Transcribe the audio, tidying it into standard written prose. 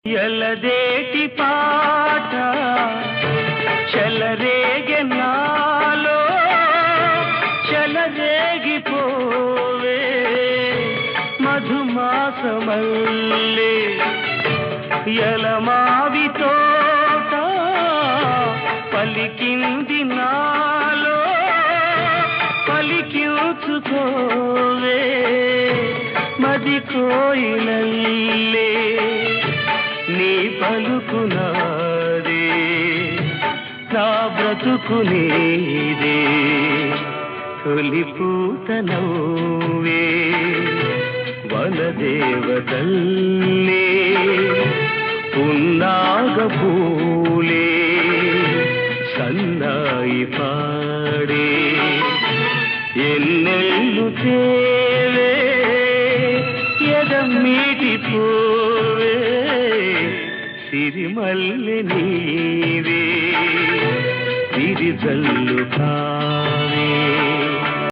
ఎలదేటి పాట చెలరేగె నాలో చెలరేగిపోవే మధుమాసమల్లే ఎలమావి తోట పలికింది నాలో పలికించుకోవే మది కోయిలల్లే నీ పలుకునాదే నా బ్రతుకు నీదే తొలి పూత నవ్వే వనదేవతల్లే పున్నాగ పూలే సన్నాయి పాడే ఎన్నెల్లు తేవే ఎదమ్మీటి పోవే సిరిమల్లె నీవే సిరిజల్లు కావే